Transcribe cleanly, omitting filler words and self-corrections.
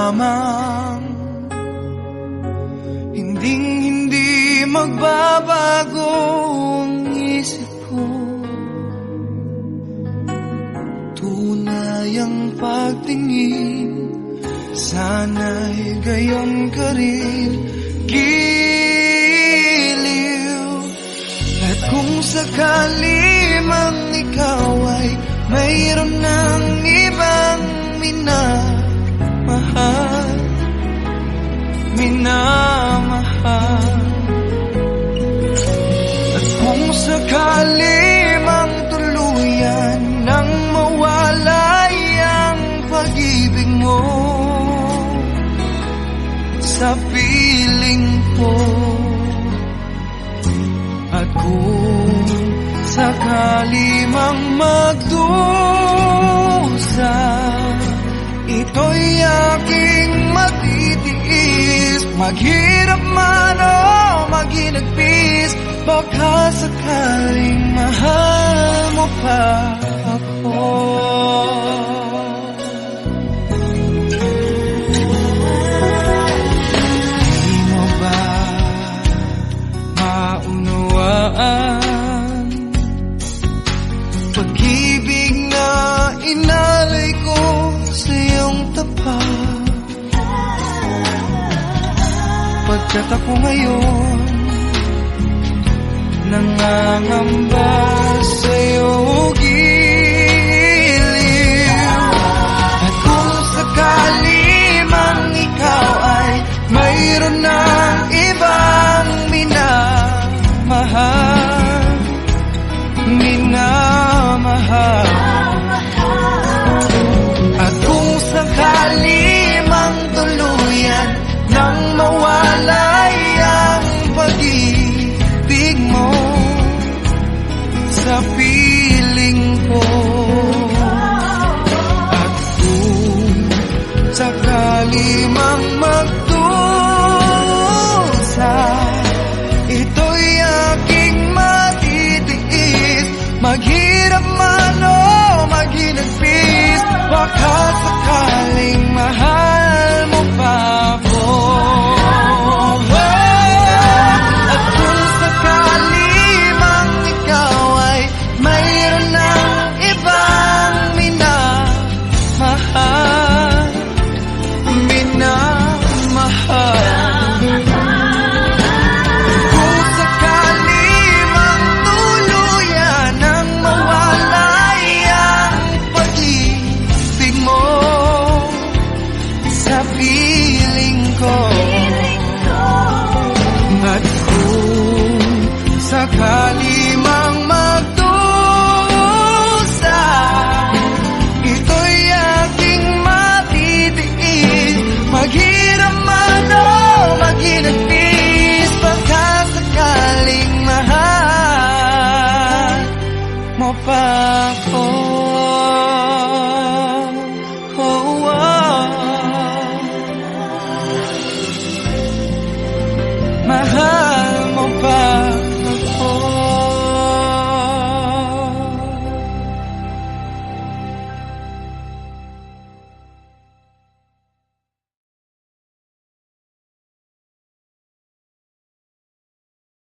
lamang, hindi magbabago ang isip ko. Tunay ang pagtingin, sana'y gayon ka rin, giliw. At kung sakali mang ikaw ay mayroon ng ibang minamahal, at kung sakali mang tuluyan nang mawalay ang pag-ibig mo sa piling ko, at kung sakali mang magdusa, ito'y aking matitiis. Maghirap man o maginagpis, baka sakaling mahal mo pa ako. Di mo ba maunawaan pag-ibig na inalay ko sa iyong tapat? Pagkat ako ngayon nangangamba sa iyong giliw. At kung sakali mang ikaw ay mayroon ng ibang minamahal, at kung sakali mang tuluyan nang mawalay ang pag-ibig mo sa piling ko, at kung sakali mang magdusa, ito'y aking matitiis. Maghirap man o maginagpis, baka sakaling mahal mo pa ako. At kung sakali mang ikaw ay mayroon ng ibang minamahal, kung sakali mang tuluyan nang mawalay ang pag-ibig mo sa piling ko, at kung sakali